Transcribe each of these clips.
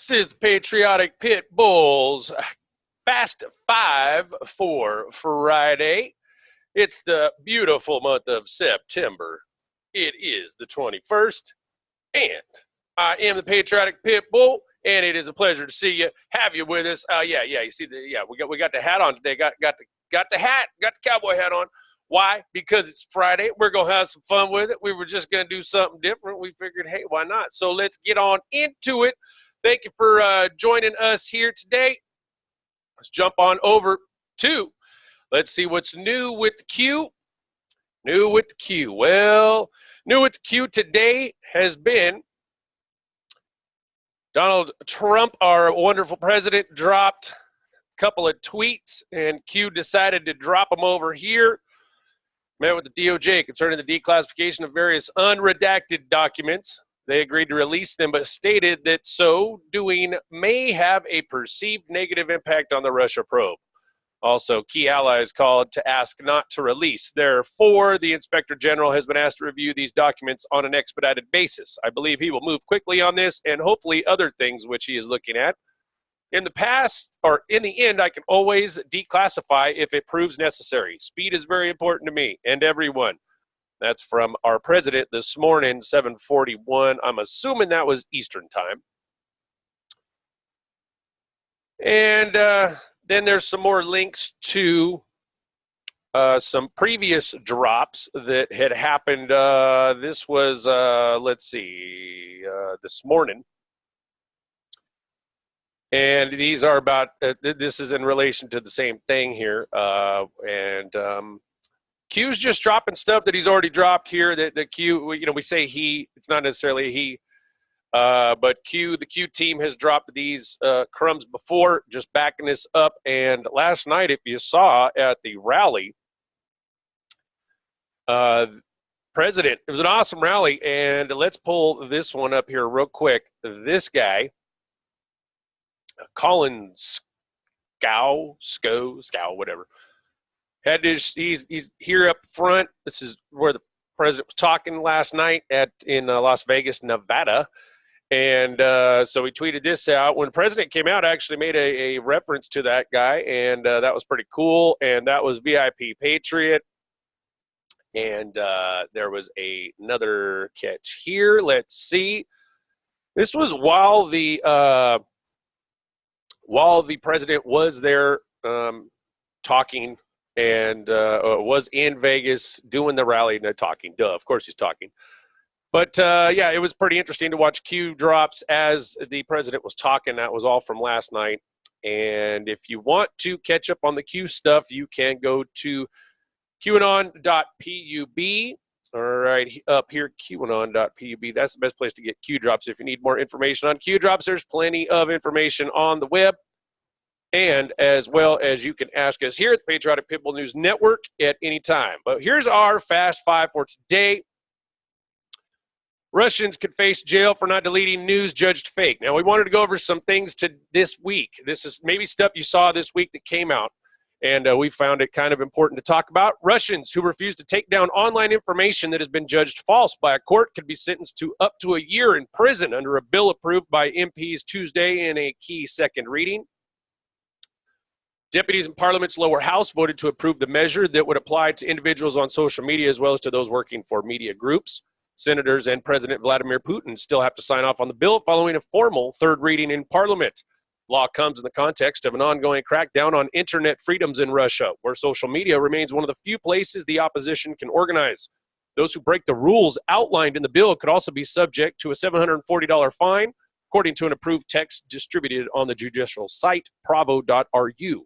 This is the Patriotic Pitbull's Fast Five for Friday. It's the beautiful month of September. It is the 21st, and I am the Patriotic Pitbull, and it is a pleasure to see you, have you with us. You see we got the hat on today. Got the hat, got the cowboy hat on. Why? Because it's Friday. We're going to have some fun with it. We were just going to do something different. We figured, hey, why not? So let's get on into it. Thank you for joining us here today. Let's jump on over to, let's see what's new with the Q. New with the Q. Well, new with the Q today has been Donald Trump, our wonderful president, dropped a couple of tweets, and Q decided to drop them over here. Met with the DOJ concerning the declassification of various unredacted documents. They agreed to release them, but stated that so doing may have a perceived negative impact on the Russia probe. Also, key allies called to ask not to release. Therefore, the Inspector General has been asked to review these documents on an expedited basis. I believe he will move quickly on this and hopefully other things which he is looking at. In the past, or in the end, I can always declassify if it proves necessary. Speed is very important to me and everyone. That's from our president this morning, 7:41. I'm assuming that was Eastern time. And then there's some more links to some previous drops that had happened. This was, this morning. And these are about, this is in relation to the same thing here. Q's just dropping stuff that he's already dropped here. The Q, we say he, it's not necessarily he, but the Q team has dropped these crumbs before, just backing this up. And last night, if you saw at the rally, President, it was an awesome rally. And let's pull this one up here real quick. This guy, Colin Scow, whatever. He's here up front. This is where the president was talking last night in Las Vegas, Nevada. And so he tweeted this out. When the president came out, I actually made a reference to that guy, and that was pretty cool. And that was VIP Patriot. And there was another catch here. Let's see. This was while the president was there talking and was in Vegas doing the rally and talking. Duh, of course he's talking. But, it was pretty interesting to watch Q drops as the president was talking. That was all from last night. And if you want to catch up on the Q stuff, you can go to qanon.pub. All right, up here, qanon.pub. That's the best place to get Q drops. If you need more information on Q drops, there's plenty of information on the web. And as well as you can ask us here at the Patriotic Pitbull News Network at any time. But here's our Fast Five for today. Russians could face jail for not deleting news judged fake. Now, we wanted to go over some things to this week. This is maybe stuff you saw this week that came out. And we found it kind of important to talk about. Russians who refuse to take down online information that has been judged false by a court could be sentenced to up to a year in prison under a bill approved by MPs Tuesday in a key second reading. Deputies in Parliament's lower house voted to approve the measure that would apply to individuals on social media as well as to those working for media groups. Senators and President Vladimir Putin still have to sign off on the bill following a formal third reading in Parliament. Law comes in the context of an ongoing crackdown on internet freedoms in Russia, where social media remains one of the few places the opposition can organize. Those who break the rules outlined in the bill could also be subject to a $740 fine, according to an approved text distributed on the judicial site, pravo.ru.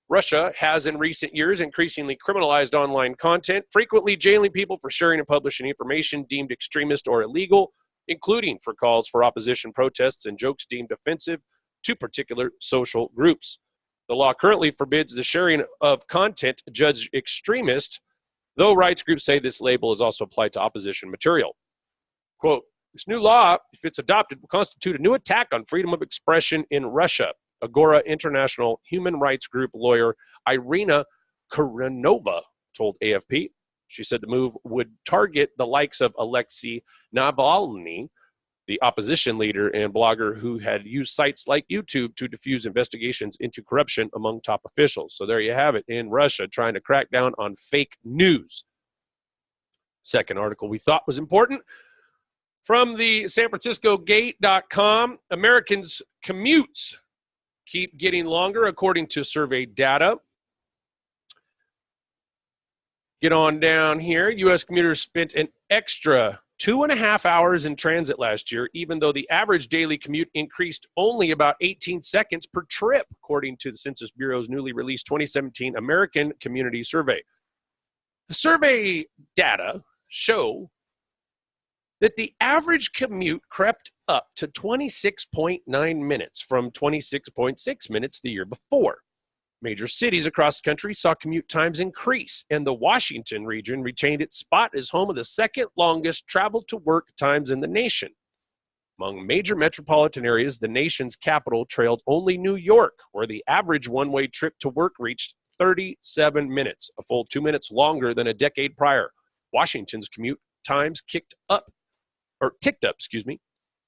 Russia has in recent years increasingly criminalized online content, frequently jailing people for sharing and publishing information deemed extremist or illegal, including for calls for opposition protests and jokes deemed offensive to particular social groups. The law currently forbids the sharing of content judged extremist, though rights groups say this label is also applied to opposition material. Quote, this new law, if it's adopted, will constitute a new attack on freedom of expression in Russia. Agora International human rights group lawyer Irina Kurinova told AFP. She said the move would target the likes of Alexei Navalny, the opposition leader and blogger who had used sites like YouTube to diffuse investigations into corruption among top officials. So there you have it, in Russia trying to crack down on fake news. Second article we thought was important, from the San Francisco Gate.com, Americans' commutes keep getting longer according to survey data. Get on down here. U.S. commuters spent an extra 2.5 hours in transit last year, even though the average daily commute increased only about 18 seconds per trip, according to the Census Bureau's newly released 2017 American Community Survey. The survey data show that the average commute crept up to 26.9 minutes from 26.6 minutes the year before. Major cities across the country saw commute times increase, and the Washington region retained its spot as home of the second longest travel to work times in the nation. Among major metropolitan areas, the nation's capital trailed only New York, where the average one-way trip to work reached 37 minutes, a full 2 minutes longer than a decade prior. Washington's commute times ticked up,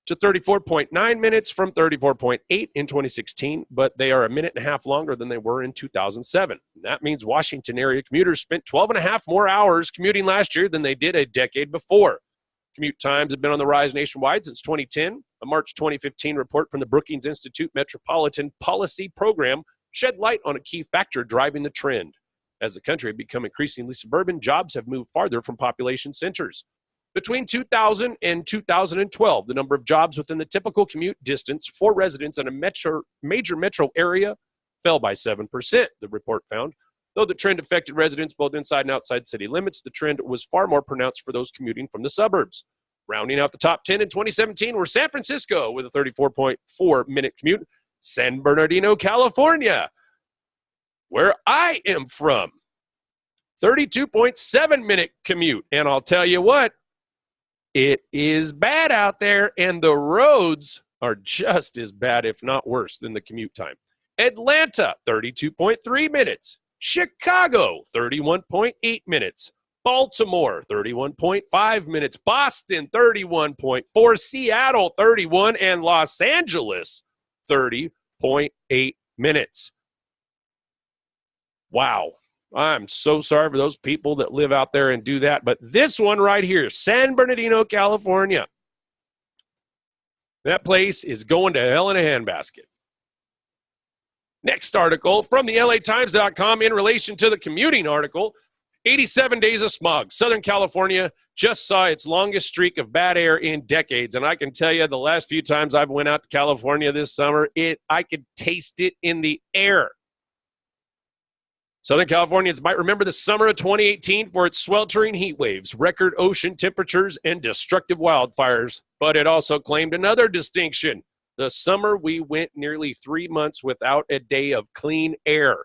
to 34.9 minutes from 34.8 in 2016, but they are a minute and a half longer than they were in 2007. And that means Washington area commuters spent 12 and a half more hours commuting last year than they did a decade before. Commute times have been on the rise nationwide since 2010. A March 2015 report from the Brookings Institute Metropolitan Policy Program shed light on a key factor driving the trend. As the country had become increasingly suburban, jobs have moved farther from population centers. Between 2000 and 2012, the number of jobs within the typical commute distance for residents in a major metro area fell by 7%, the report found. Though the trend affected residents both inside and outside city limits, the trend was far more pronounced for those commuting from the suburbs. Rounding out the top 10 in 2017 were San Francisco with a 34.4-minute commute, San Bernardino, California, where I am from, 32.7-minute commute. And I'll tell you what, it is bad out there, and the roads are just as bad, if not worse, than the commute time. Atlanta, 32.3 minutes. Chicago, 31.8 minutes. Baltimore, 31.5 minutes. Boston, 31.4. Seattle, 31. And Los Angeles, 30.8 minutes. Wow. I'm so sorry for those people that live out there and do that. But this one right here, San Bernardino, California, that place is going to hell in a handbasket. Next article from the LATimes.com in relation to the commuting article, 87 days of smog. Southern California just saw its longest streak of bad air in decades. And I can tell you the last few times I've went out to California this summer, I could taste it in the air. Southern Californians might remember the summer of 2018 for its sweltering heat waves, record ocean temperatures, and destructive wildfires. But it also claimed another distinction. The summer we went nearly 3 months without a day of clean air.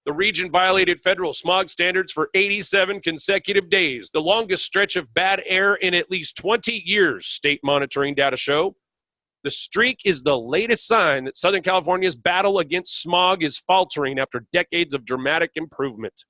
The region violated federal smog standards for 87 consecutive days, the longest stretch of bad air in at least 20 years, state monitoring data show. The streak is the latest sign that Southern California's battle against smog is faltering after decades of dramatic improvement.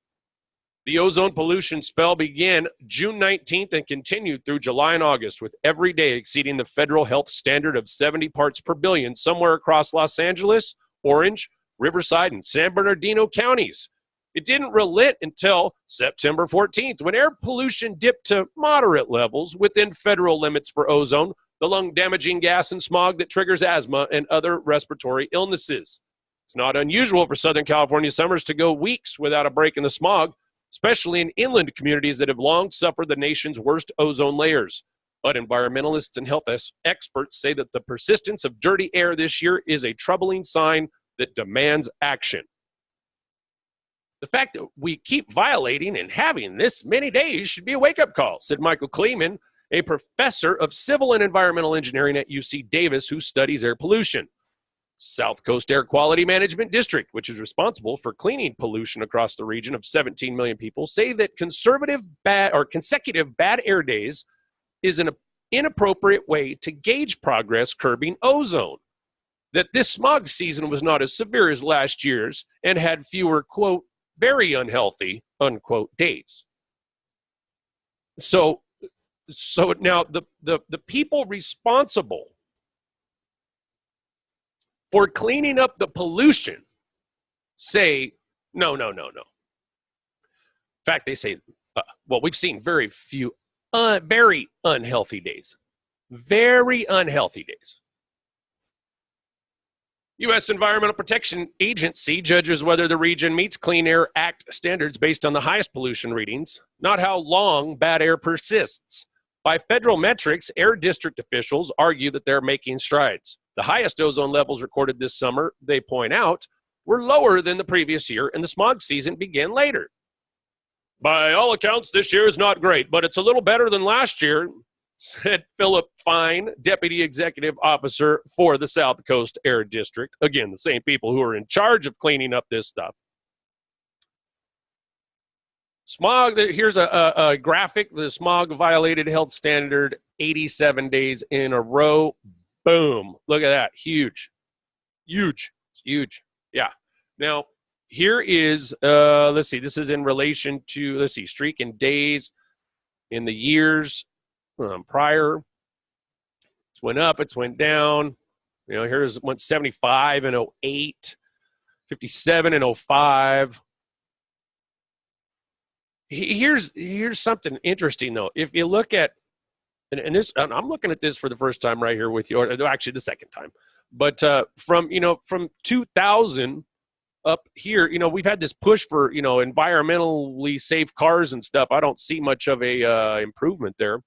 The ozone pollution spell began June 19th and continued through July and August, with every day exceeding the federal health standard of 70 parts per billion somewhere across Los Angeles, Orange, Riverside, and San Bernardino counties. It didn't relent until September 14th, when air pollution dipped to moderate levels within federal limits for ozone, the lung-damaging gas and smog that triggers asthma and other respiratory illnesses. It's not unusual for Southern California summers to go weeks without a break in the smog, especially in inland communities that have long suffered the nation's worst ozone layers. But environmentalists and health experts say that the persistence of dirty air this year is a troubling sign that demands action. The fact that we keep violating and having this many days should be a wake-up call, said Michael Kleeman, a professor of civil and environmental engineering at UC Davis who studies air pollution. South Coast Air Quality Management District, which is responsible for cleaning pollution across the region of 17 million people, say that consecutive bad air days is an inappropriate way to gauge progress curbing ozone. That this smog season was not as severe as last year's and had fewer, quote, very unhealthy, unquote, days. So So now the people responsible for cleaning up the pollution say, no. In fact, they say, well, we've seen very few, very unhealthy days. Very unhealthy days. U.S. Environmental Protection Agency judges whether the region meets Clean Air Act standards based on the highest pollution readings, not how long bad air persists. By federal metrics, air district officials argue that they're making strides. The highest ozone levels recorded this summer, they point out, were lower than the previous year, and the smog season began later. By all accounts, this year is not great, but it's a little better than last year, said Philip Fine, Deputy Executive Officer for the South Coast Air District. Again, the same people who are in charge of cleaning up this stuff. Smog, here's a graphic. The smog violated health standard 87 days in a row. Boom. Look at that. Huge. Huge. It's huge. Yeah. Now, here is, let's see, this is in relation to, let's see, streak in days in the years prior. It's went up, it's went down. You know, here's went 75 in 08, 57 in 05. Here's something interesting though. If you look at, and I'm looking at this for the first time right here with you, or actually the second time, but from 2000 up here, we've had this push for environmentally safe cars and stuff. I don't see much of a improvement there.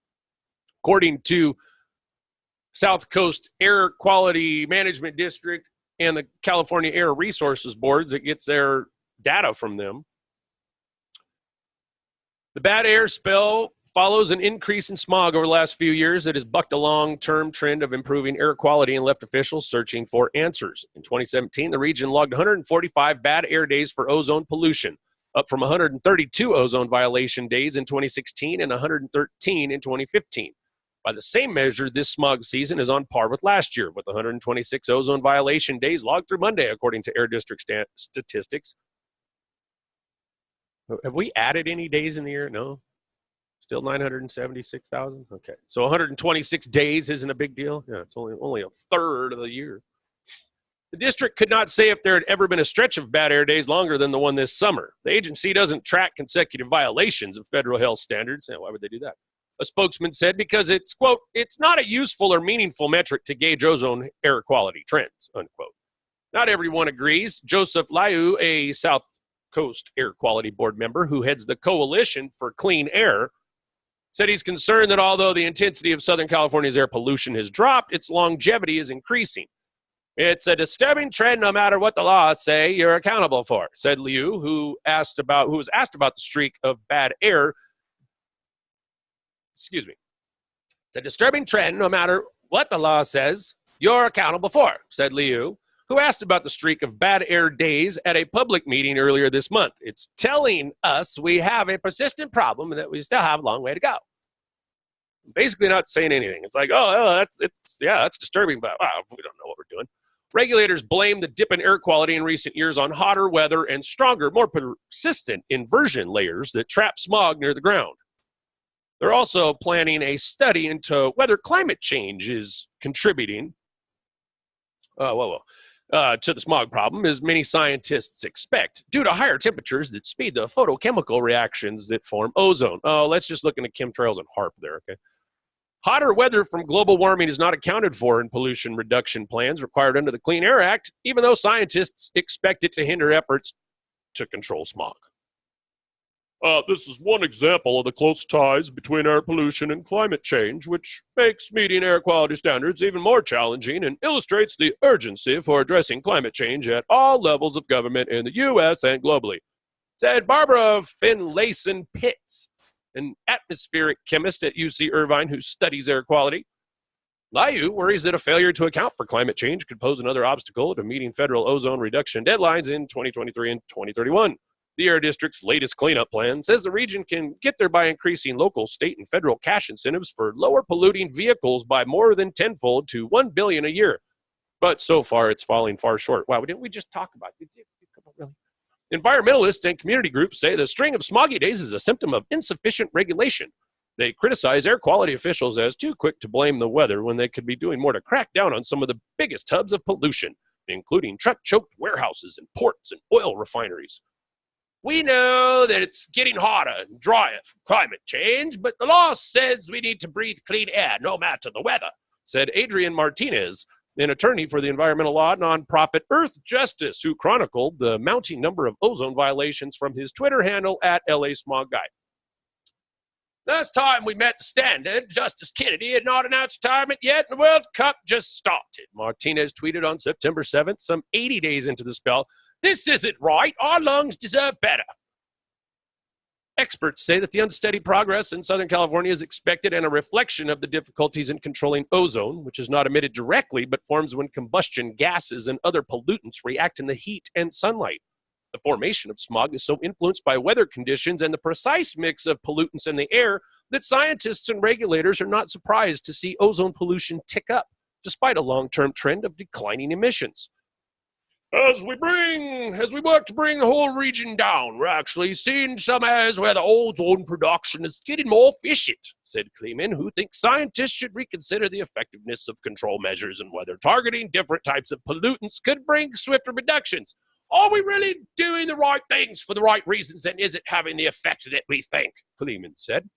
According to South Coast Air Quality Management District and the California Air Resources Boards, it gets their data from them. The bad air spell follows an increase in smog over the last few years that has bucked a long-term trend of improving air quality and left officials searching for answers. In 2017, the region logged 145 bad air days for ozone pollution, up from 132 ozone violation days in 2016 and 113 in 2015. By the same measure, this smog season is on par with last year, with 126 ozone violation days logged through Monday, according to Air District statistics. Have we added any days in the year? No. Still 976,000? Okay. So 126 days isn't a big deal? Yeah, it's only a third of the year. The district could not say if there had ever been a stretch of bad air days longer than the one this summer. The agency doesn't track consecutive violations of federal health standards. Why would they do that? A spokesman said because it's, quote, it's not a useful or meaningful metric to gauge ozone air quality trends, unquote. Not everyone agrees. Joseph Liu, a South Coast Air Quality Board member who heads the Coalition for Clean Air, said he's concerned that although the intensity of Southern California's air pollution has dropped, its longevity is increasing. It's a disturbing trend no matter what the laws say you're accountable for, said Liu, who was asked about the streak of bad air. Excuse me. It's a disturbing trend no matter what the law says you're accountable for, said Liu, who asked about the streak of bad air days at a public meeting earlier this month. It's telling us we have a persistent problem and that we still have a long way to go. Basically not saying anything. It's like, that's disturbing, but we don't know what we're doing. Regulators blame the dip in air quality in recent years on hotter weather and stronger, more persistent inversion layers that trap smog near the ground. They're also planning a study into whether climate change is contributing to the smog problem, as many scientists expect, due to higher temperatures that speed the photochemical reactions that form ozone. Let's just look into chemtrails and HARP there, okay? Hotter weather from global warming is not accounted for in pollution reduction plans required under the Clean Air Act, even though scientists expect it to hinder efforts to control smog. This is one example of the close ties between air pollution and climate change, which makes meeting air quality standards even more challenging and illustrates the urgency for addressing climate change at all levels of government in the U.S. and globally, said Barbara Finlayson-Pitts, an atmospheric chemist at UC Irvine who studies air quality. Liu worries that a failure to account for climate change could pose another obstacle to meeting federal ozone reduction deadlines in 2023 and 2031. The Air District's latest cleanup plan says the region can get there by increasing local, state, and federal cash incentives for lower polluting vehicles by more than tenfold to $1 billion a year. But so far, it's falling far short. Wow, didn't we just talk about it? Really? Environmentalists and community groups say the string of smoggy days is a symptom of insufficient regulation. They criticize air quality officials as too quick to blame the weather when they could be doing more to crack down on some of the biggest hubs of pollution, including truck-choked warehouses and ports and oil refineries. We know that it's getting hotter and drier from climate change, but the law says we need to breathe clean air no matter the weather, said Adrian Martinez, an attorney for the environmental law nonprofit Earth Justice, who chronicled the mounting number of ozone violations from his Twitter handle at LA Smog Guy. Last time we met the standard, Justice Kennedy had not announced retirement yet, and the World Cup just started. Martinez tweeted on September 7th, some 80 days into the spell, "This isn't right. Our lungs deserve better." Experts say that the unsteady progress in Southern California is expected and a reflection of the difficulties in controlling ozone, which is not emitted directly but forms when combustion gases and other pollutants react in the heat and sunlight. The formation of smog is so influenced by weather conditions and the precise mix of pollutants in the air that scientists and regulators are not surprised to see ozone pollution tick up, despite a long-term trend of declining emissions. As we work to bring the whole region down, we're actually seeing some areas where the ozone production is getting more efficient, said Kleeman, who thinks scientists should reconsider the effectiveness of control measures and whether targeting different types of pollutants could bring swifter reductions. Are we really doing the right things for the right reasons, and is it having the effect that we think? Kleeman said.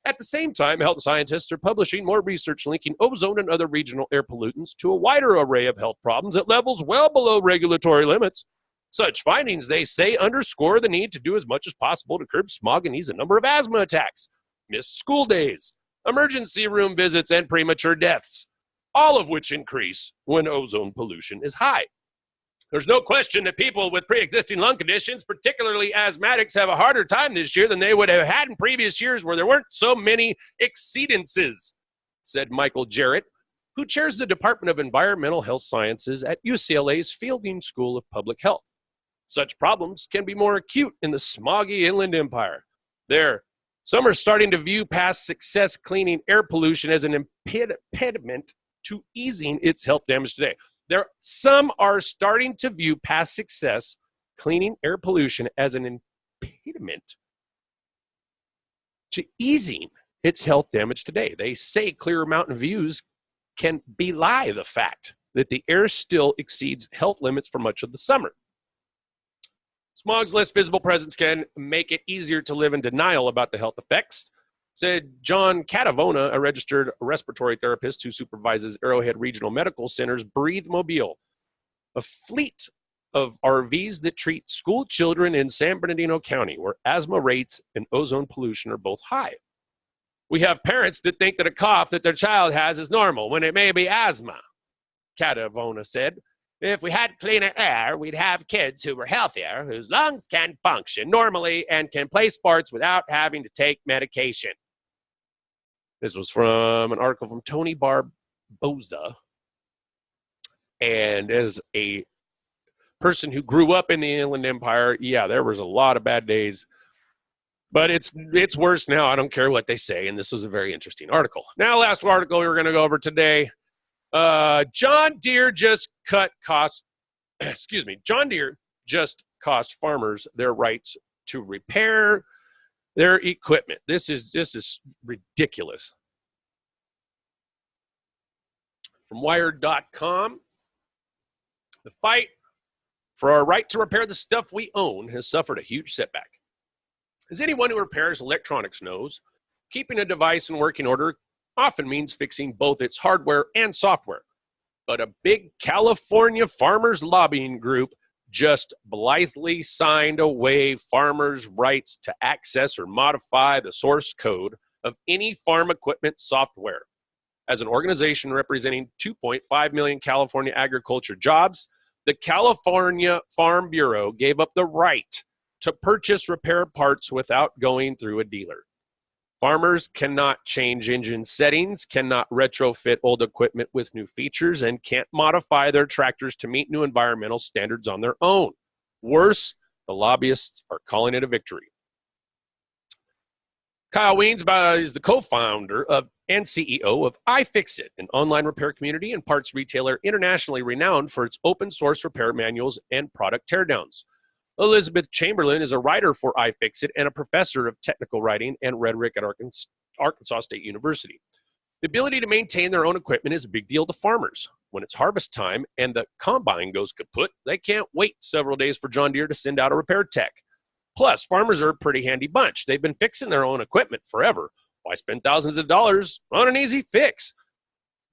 At the same time, health scientists are publishing more research linking ozone and other regional air pollutants to a wider array of health problems at levels well below regulatory limits. Such findings, they say, underscore the need to do as much as possible to curb smog and ease a number of asthma attacks, missed school days, emergency room visits, and premature deaths, all of which increase when ozone pollution is high. There's no question that people with pre-existing lung conditions, particularly asthmatics, have a harder time this year than they would have had in previous years where there weren't so many exceedances, said Michael Jarrett, who chairs the Department of Environmental Health Sciences at UCLA's Fielding School of Public Health. Such problems can be more acute in the smoggy Inland Empire. There, some are starting to view past success cleaning air pollution as an impediment to easing its health damage today. Some are starting to view past success cleaning air pollution as an impediment to easing its health damage today. They say clearer mountain views can belie the fact that the air still exceeds health limits for much of the summer. Smog's less visible presence can make it easier to live in denial about the health effects, said John Catavona, a registered respiratory therapist who supervises Arrowhead Regional Medical Center's Breathe Mobile, a fleet of RVs that treat school children in San Bernardino County, where asthma rates and ozone pollution are both high. We have parents that think that a cough that their child has is normal when it may be asthma, Catavona said. If we had cleaner air, we'd have kids who were healthier, whose lungs can function normally and can play sports without having to take medication. This was from an article from Tony Barboza. And as a person who grew up in the Inland Empire, yeah, there was a lot of bad days. But it's worse now. I don't care what they say. And this was a very interesting article. Now, last article we were going to go over today. John Deere just John Deere just cost farmers their rights to repair their equipment. This is ridiculous. From Wired.com, the fight for our right to repair the stuff we own has suffered a huge setback. As anyone who repairs electronics knows, keeping a device in working order often means fixing both its hardware and software. But a big California farmers lobbying group just blithely signed away farmers' rights to access or modify the source code of any farm equipment software. As an organization representing 2.5 million California agriculture jobs, the California Farm Bureau gave up the right to purchase repair parts without going through a dealer. Farmers cannot change engine settings, cannot retrofit old equipment with new features, and can't modify their tractors to meet new environmental standards on their own. Worse, the lobbyists are calling it a victory. Kyle Weens is the co-founder and CEO of iFixit, an online repair community and parts retailer internationally renowned for its open source repair manuals and product teardowns. Elizabeth Chamberlain is a writer for iFixit and a professor of technical writing and rhetoric at Arkansas State University. The ability to maintain their own equipment is a big deal to farmers. When it's harvest time and the combine goes kaput, they can't wait several days for John Deere to send out a repair tech. Plus, farmers are a pretty handy bunch. They've been fixing their own equipment forever. Why spend thousands of dollars on an easy fix?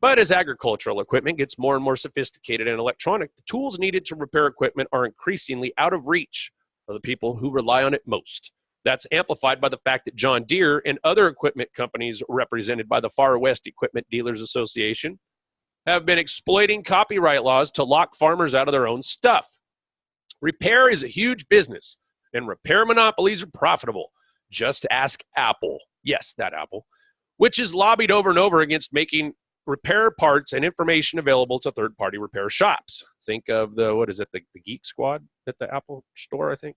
But as agricultural equipment gets more and more sophisticated and electronic, the tools needed to repair equipment are increasingly out of reach of the people who rely on it most. That's amplified by the fact that John Deere and other equipment companies represented by the Far West Equipment Dealers Association have been exploiting copyright laws to lock farmers out of their own stuff. Repair is a huge business, and repair monopolies are profitable. Just ask Apple. Yes, that Apple, which is lobbied over and over against making repair parts and information available to third-party repair shops. Think of the Geek Squad at the Apple store, I think.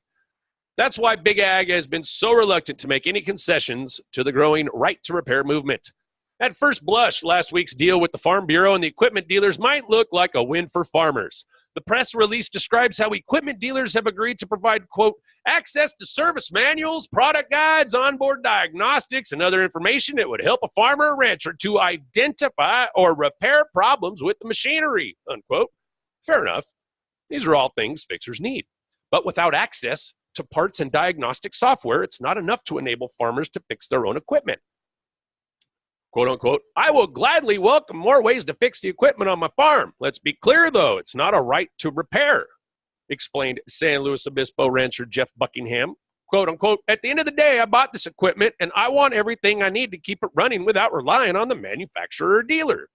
That's why Big Ag has been so reluctant to make any concessions to the growing right-to-repair movement. At first blush, last week's deal with the Farm Bureau and the equipment dealers might look like a win for farmers. The press release describes how equipment dealers have agreed to provide, quote, access to service manuals, product guides, onboard diagnostics, and other information that would help a farmer or rancher to identify or repair problems with the machinery, unquote. Fair enough. These are all things fixers need. But without access to parts and diagnostic software, it's not enough to enable farmers to fix their own equipment. Quote unquote, I will gladly welcome more ways to fix the equipment on my farm. Let's be clear, though, it's not a right to repair, explained San Luis Obispo rancher Jeff Buckingham. Quote unquote, at the end of the day, I bought this equipment and I want everything I need to keep it running without relying on the manufacturer or dealer.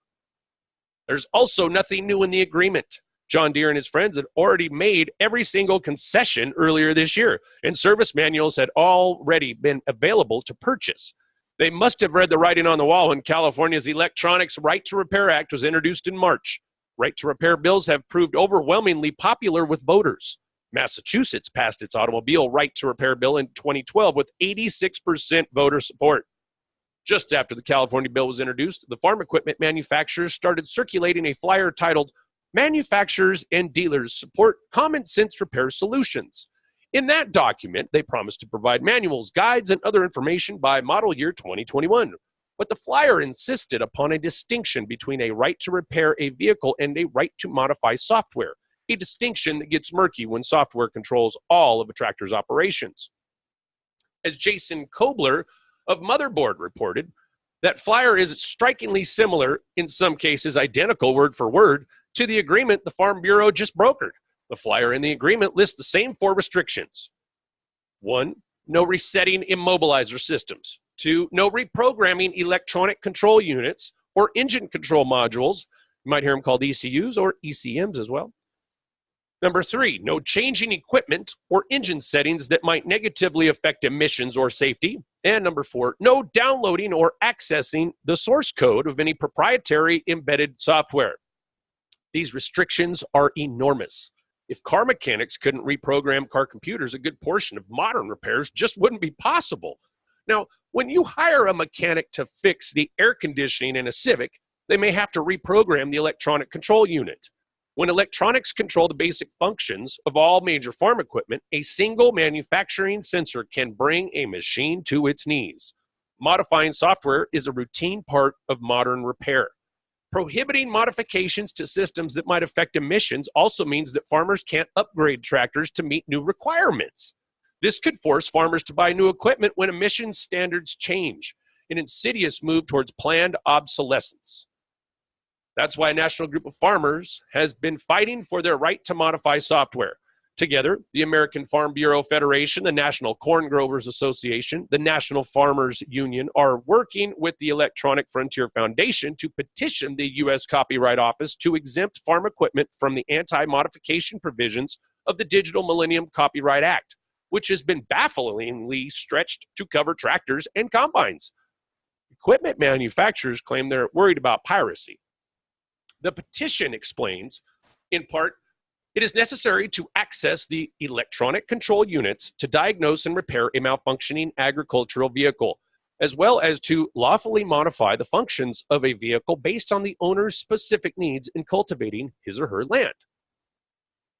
There's also nothing new in the agreement. John Deere and his friends had already made every single concession earlier this year, and service manuals had already been available to purchase. They must have read the writing on the wall when California's Electronics Right to Repair Act was introduced in March. Right to repair bills have proved overwhelmingly popular with voters. Massachusetts passed its automobile right to repair bill in 2012 with 86% voter support. Just after the California bill was introduced, the farm equipment manufacturers started circulating a flyer titled Manufacturers and Dealers Support Common Sense Repair Solutions. In that document, they promised to provide manuals, guides, and other information by model year 2021. But the flyer insisted upon a distinction between a right to repair a vehicle and a right to modify software, a distinction that gets murky when software controls all of a tractor's operations. As Jason Kobler of Motherboard reported, that flyer is strikingly similar, in some cases identical word for word, to the agreement the Farm Bureau just brokered. The flyer in the agreement lists the same 4 restrictions. 1, no resetting immobilizer systems. 2, no reprogramming electronic control units or engine control modules. You might hear them called ECUs or ECMs as well. Number 3, no changing equipment or engine settings that might negatively affect emissions or safety. And number 4, no downloading or accessing the source code of any proprietary embedded software. These restrictions are enormous. If car mechanics couldn't reprogram car computers, a good portion of modern repairs just wouldn't be possible. Now, when you hire a mechanic to fix the air conditioning in a Civic, they may have to reprogram the electronic control unit. When electronics control the basic functions of all major farm equipment, a single manufacturing sensor can bring a machine to its knees. Modifying software is a routine part of modern repair. Prohibiting modifications to systems that might affect emissions also means that farmers can't upgrade tractors to meet new requirements. This could force farmers to buy new equipment when emissions standards change, an insidious move towards planned obsolescence. That's why a national group of farmers has been fighting for their right to modify software. Together, the American Farm Bureau Federation, the National Corn Growers Association, the National Farmers Union are working with the Electronic Frontier Foundation to petition the U.S. Copyright Office to exempt farm equipment from the anti-modification provisions of the Digital Millennium Copyright Act, which has been bafflingly stretched to cover tractors and combines. Equipment manufacturers claim they're worried about piracy. The petition explains, in part, it is necessary to access the electronic control units to diagnose and repair a malfunctioning agricultural vehicle, as well as to lawfully modify the functions of a vehicle based on the owner's specific needs in cultivating his or her land.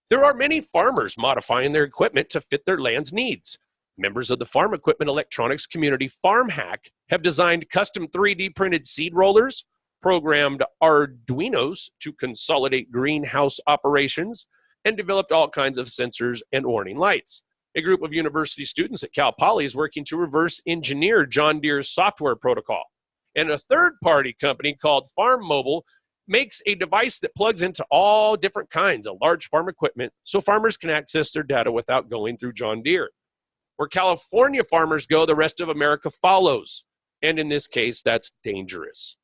There are many farmers modifying their equipment to fit their land's needs. Members of the farm equipment electronics community Farm Hack have designed custom 3D printed seed rollers, programmed Arduinos to consolidate greenhouse operations, and developed all kinds of sensors and warning lights. A group of university students at Cal Poly is working to reverse engineer John Deere's software protocol. And a third-party company called Farm Mobile makes a device that plugs into all different kinds of large farm equipment so farmers can access their data without going through John Deere. Where California farmers go, the rest of America follows. And in this case, that's dangerous.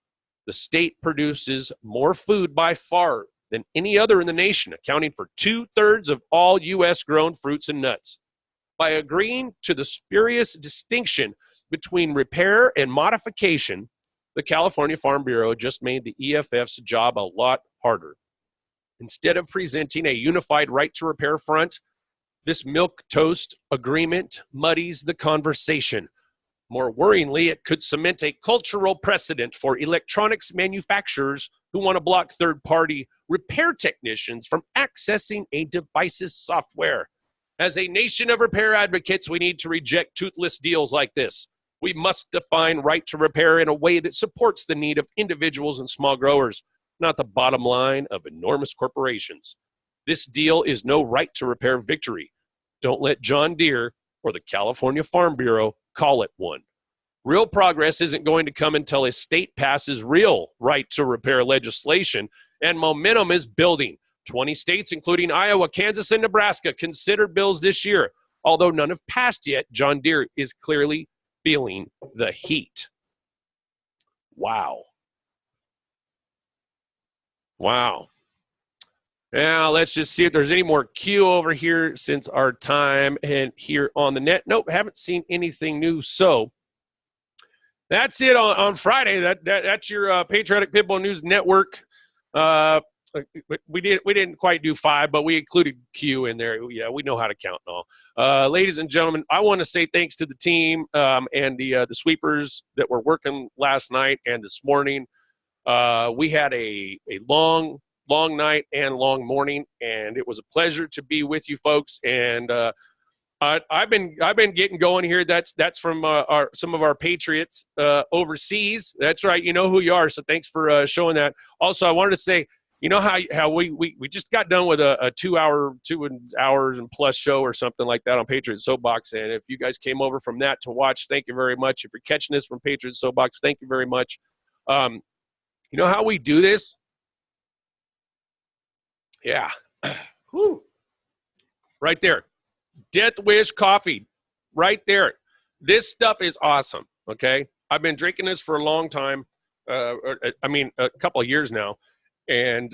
The state produces more food by far than any other in the nation, accounting for 2/3 of all U.S. grown fruits and nuts. By agreeing to the spurious distinction between repair and modification, the California Farm Bureau just made the EFF's job a lot harder. Instead of presenting a unified right to repair front, this milquetoast agreement muddies the conversation. More worryingly, it could cement a cultural precedent for electronics manufacturers who want to block third-party repair technicians from accessing a device's software. As a nation of repair advocates, we need to reject toothless deals like this. We must define right to repair in a way that supports the need of individuals and small growers, not the bottom line of enormous corporations. This deal is no right to repair victory. Don't let John Deere or the California Farm Bureau call it one. Real progress isn't going to come until a state passes real right to repair legislation, and momentum is building. 20 states, including Iowa, Kansas, and Nebraska, considered bills this year. Although none have passed yet, John Deere is clearly feeling the heat. Wow. Wow. Now, let's just see if there's any more Q over here since our time and here on the net. Nope, haven't seen anything new. So that's it on Friday. That's your Patriotic Pitbull News Network. We didn't quite do 5, but we included Q in there. Yeah, we know how to count and all. Ladies and gentlemen, I want to say thanks to the team and the sweepers that were working last night and this morning. We had a long night and long morning, and it was a pleasure to be with you folks. And I've been getting going here. That's from some of our patriots overseas. That's right. You know who you are. So thanks for showing that. Also, I wanted to say, you know how we just got done with a 2 hours and plus show or something like that on Patriot Soapbox. And if you guys came over from that to watch, thank you very much. If you're catching this from Patriot Soapbox, thank you very much. You know how we do this? Yeah. Whew. Right there. Death Wish coffee. Right there. This stuff is awesome. Okay. I've been drinking this for a long time. A couple of years now. And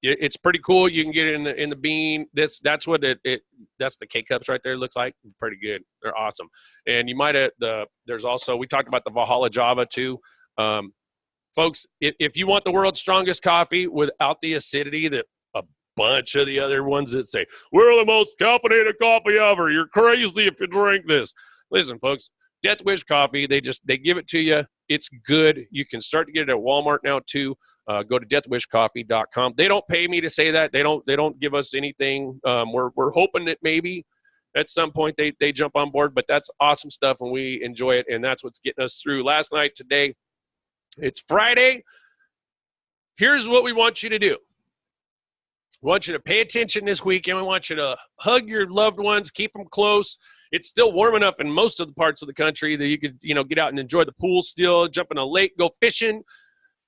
it's pretty cool. You can get it in the bean. That's what that's the K-Cups right there looks like. Pretty good. They're awesome. And you might have there's also, we talked about the Valhalla Java too. Folks, if you want the world's strongest coffee without the acidity that a bunch of the other ones that say, we're the most caffeinated coffee ever, you're crazy if you drink this. Listen, folks, Death Wish coffee, they give it to you. It's good. You can start to get it at Walmart now too. Go to deathwishcoffee.com. They don't pay me to say that. They don't give us anything. We're hoping that maybe at some point they jump on board, but that's awesome stuff and we enjoy it, and that's what's getting us through last night, today. It's Friday. Here's what we want you to do. We want you to pay attention this weekend. We want you to hug your loved ones, keep them close. It's still warm enough in most of the parts of the country that you could, get out and enjoy the pool still, jump in a lake, go fishing,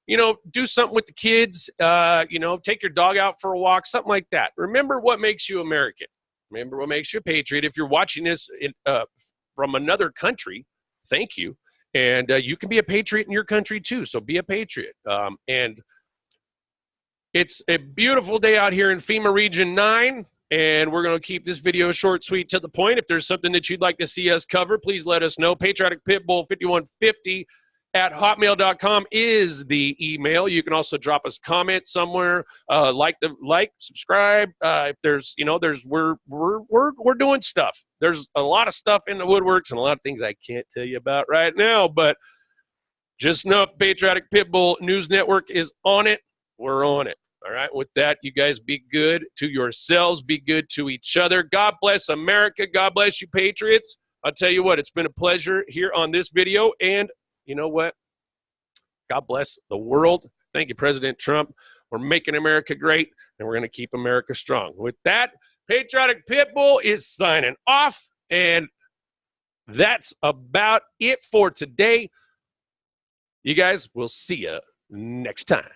do something with the kids, take your dog out for a walk, something like that. Remember what makes you American. Remember what makes you a patriot. If you're watching this from another country, thank you. And you can be a patriot in your country too, so be a patriot. And it's a beautiful day out here in FEMA Region 9, and we're going to keep this video short, sweet, to the point. If there's something that you'd like to see us cover, please let us know. Patriotic Pitbull 5150 at hotmail.com is the email. You can also drop us comments somewhere. Subscribe. If there's, we're doing stuff. There's a lot of stuff in the woodworks and a lot of things I can't tell you about right now, but just know if Patriotic Pitbull News Network is on it, we're on it. All right. With that, you guys be good to yourselves, be good to each other. God bless America. God bless you, Patriots. I'll tell you what, it's been a pleasure here on this video. And you know what? God bless the world. Thank you, President Trump. We're making America great, and we're going to keep America strong. With that, Patriotic Pitbull is signing off, and that's about it for today. You guys, we'll see you next time.